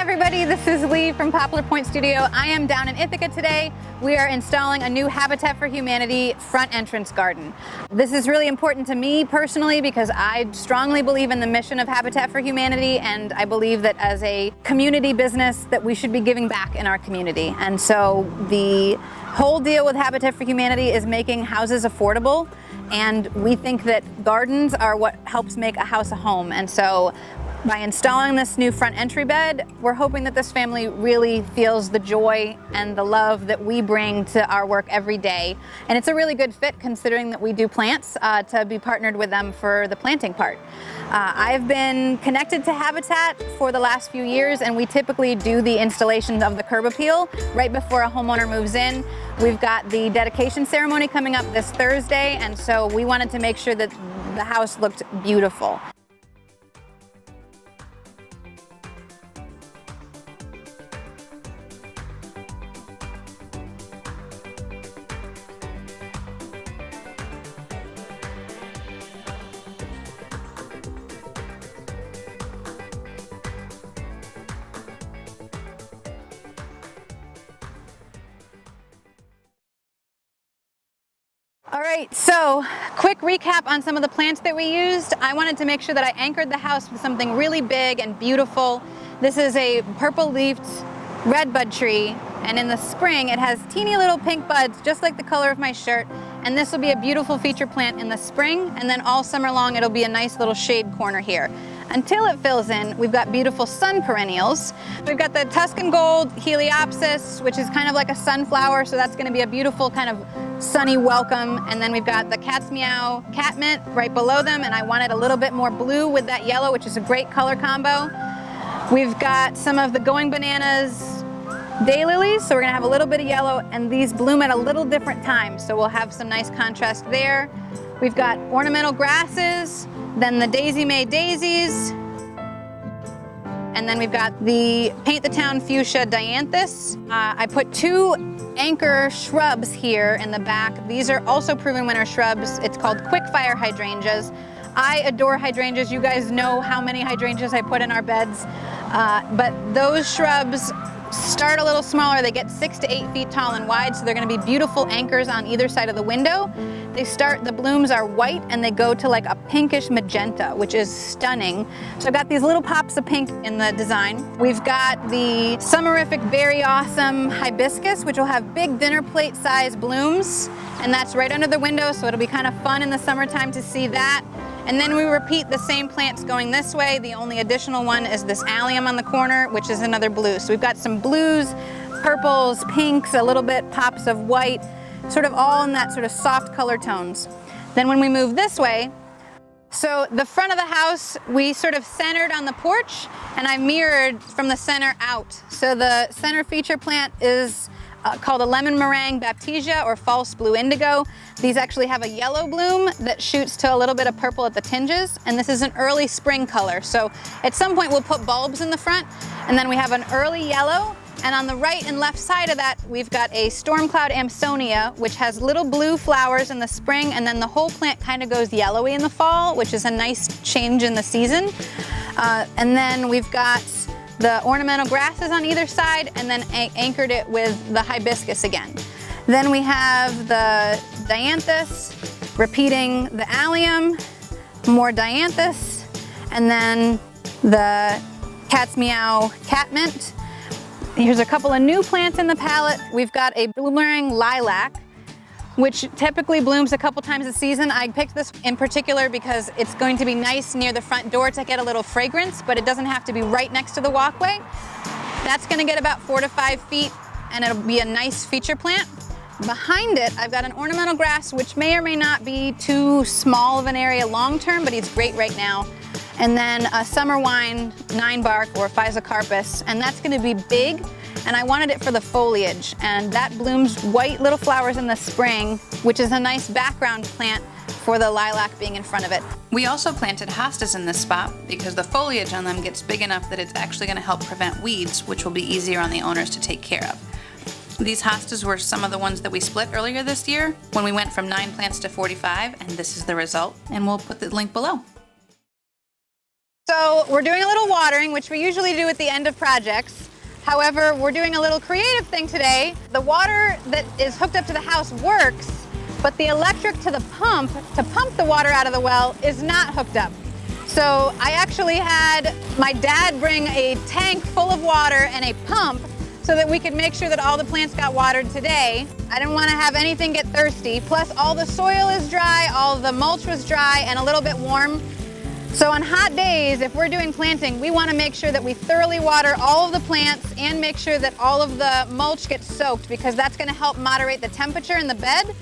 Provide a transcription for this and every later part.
everybody, this is Lee from Poplar Point Studio. I am down in Ithaca today. We are installing a new Habitat for Humanity front entrance garden. This is really important to me personally because I strongly believe in the mission of Habitat for Humanity, and I believe that as a community business that we should be giving back in our community. And so the whole deal with Habitat for Humanity is making houses affordable, and we think that gardens are what helps make a house a home. And so by installing this new front entry bed, we're hoping that this family really feels the joy and the love that we bring to our work every day. And it's a really good fit considering that we do plants, to be partnered with them for the planting part. I've been connected to Habitat for the last few years, and we typically do the installation of the curb appeal right before a homeowner moves in. We've got the dedication ceremony coming up this Thursday, and so we wanted to make sure that the house looked beautiful. All right, so quick recap on some of the plants that we used. I wanted to make sure that I anchored the house with something really big and beautiful. This is a purple-leafed redbud tree, and in the spring it has teeny little pink buds just like the color of my shirt, and this will be a beautiful feature plant in the spring, and then all summer long it'll be a nice little shade corner here. Until it fills in, we've got beautiful sun perennials. We've got the Tuscan Gold Heliopsis, which is kind of like a sunflower, so that's gonna be a beautiful kind of sunny welcome. And then we've got the Cat's Meow Catmint right below them, and I wanted a little bit more blue with that yellow, which is a great color combo. We've got some of the Going Bananas daylilies, so we're gonna have a little bit of yellow, and these bloom at a little different times, so we'll have some nice contrast there. We've got ornamental grasses, then the Daisy May daisies, and then we've got the Paint the Town Fuchsia Dianthus. I put two anchor shrubs here in the back. These are also proven winter shrubs. It's called Quickfire hydrangeas. I adore hydrangeas. You guys know how many hydrangeas I put in our beds, but those shrubs start a little smaller. They get 6 to 8 feet tall and wide, so they're gonna be beautiful anchors on either side of the window. The blooms are white and they go to like a pinkish magenta, which is stunning. So I've got these little pops of pink in the design. We've got the Summerific Very Awesome Hibiscus, which will have big dinner plate size blooms, and that's right under the window, so it'll be kind of fun in the summertime to see that. And then we repeat the same plants going this way. The only additional one is this allium on the corner, which is another blue. So we've got some blues, purples, pinks, a little bit pops of white, sort of all in that sort of soft color tones. Then when we move this way, so the front of the house, we sort of centered on the porch, and I mirrored from the center out. So the center feature plant is called a lemon meringue baptisia or false blue indigo. These actually have a yellow bloom that shoots to a little bit of purple at the tinges, and this is an early spring color. So at some point we'll put bulbs in the front, and then we have an early yellow, and on the right and left side of that we've got a Stormcloud Amsonia, which has little blue flowers in the spring, and then the whole plant kind of goes yellowy in the fall, which is a nice change in the season. And then we've got the ornamental grasses on either side, and then anchored it with the hibiscus again. Then we have the Dianthus, repeating the allium, more Dianthus, and then the Cat's Meow Catmint. Here's a couple of new plants in the palette. We've got a boomerang lilac, which typically blooms a couple times a season. I picked this in particular because it's going to be nice near the front door to get a little fragrance, but it doesn't have to be right next to the walkway. That's gonna get about 4 to 5 feet, and it'll be a nice feature plant. Behind it, I've got an ornamental grass, which may or may not be too small of an area long-term, but he's great right now. And then a summer wine 9-bark or Physocarpus, and that's gonna be big, and I wanted it for the foliage, and that blooms white little flowers in the spring, which is a nice background plant for the lilac being in front of it. We also planted hostas in this spot because the foliage on them gets big enough that it's actually going to help prevent weeds, which will be easier on the owners to take care of. These hostas were some of the ones that we split earlier this year when we went from 9 plants to 45, and this is the result, and we'll put the link below. So we're doing a little watering, which we usually do at the end of projects. However, we're doing a little creative thing today. The water that is hooked up to the house works, but the electric to the pump to pump the water out of the well is not hooked up. So I actually had my dad bring a tank full of water and a pump so that we could make sure that all the plants got watered today. I didn't want to have anything get thirsty. Plus all the soil is dry, all the mulch was dry and a little bit warm. So on hot days, if we're doing planting, we want to make sure that we thoroughly water all of the plants and make sure that all of the mulch gets soaked, because that's going to help moderate the temperature in the bed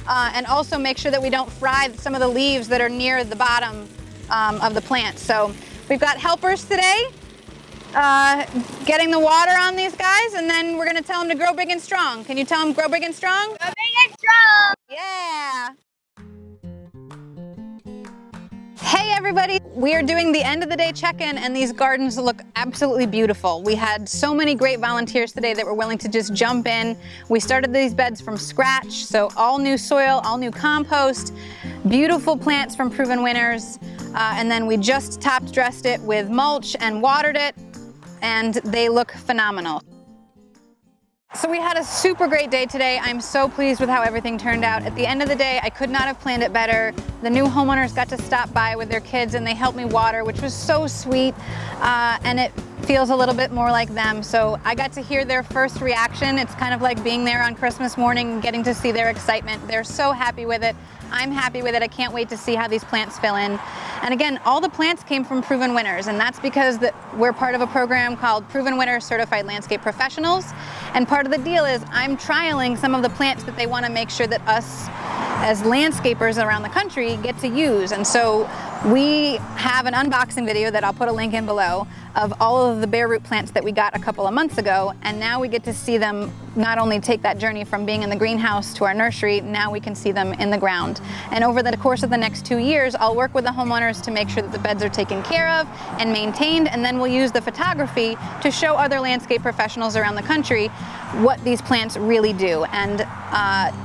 and also make sure that we don't fry some of the leaves that are near the bottom of the plant. So we've got helpers today getting the water on these guys, and then we're going to tell them to grow big and strong. Can you tell them grow big and strong? Grow big and strong! Yeah! Hey everybody, we are doing the end of the day check-in and these gardens look absolutely beautiful. We had so many great volunteers today that were willing to just jump in. We started these beds from scratch, so all new soil, all new compost, beautiful plants from proven winners, and then we just top dressed it with mulch and watered it, and they look phenomenal. So we had a super great day today. I'm so pleased with how everything turned out. At the end of the day, I could not have planned it better. The new homeowners got to stop by with their kids and they helped me water, which was so sweet, and it feels a little bit more like them. So I got to hear their first reaction. It's kind of like being there on Christmas morning and getting to see their excitement. They're so happy with it. I'm happy with it. I can't wait to see how these plants fill in. And again, all the plants came from proven winners, and that's because we're part of a program called Proven Winners Certified Landscape Professionals. And part of the deal is I'm trialing some of the plants that they want to make sure that us as landscapers around the country get to use. And so we have an unboxing video that I'll put a link in below of all of the bare root plants that we got a couple of months ago, and now we get to see them not only take that journey from being in the greenhouse to our nursery, now we can see them in the ground. And over the course of the next 2 years, I'll work with the homeowners to make sure that the beds are taken care of and maintained, and then we'll use the photography to show other landscape professionals around the country what these plants really do. And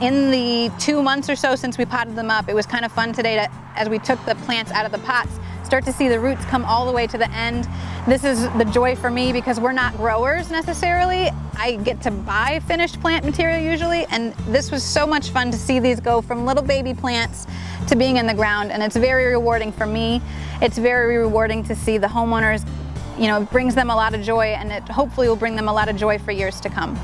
in the 2 months or so since we potted them up, it was kind of fun today to, as we took the plants out of the pots, start to see the roots come all the way to the end. This is the joy for me because we're not growers necessarily. I get to buy finished plant material usually, and this was so much fun to see these go from little baby plants to being in the ground, and it's very rewarding for me. It's very rewarding to see the homeowners. You know, it brings them a lot of joy, and it hopefully will bring them a lot of joy for years to come.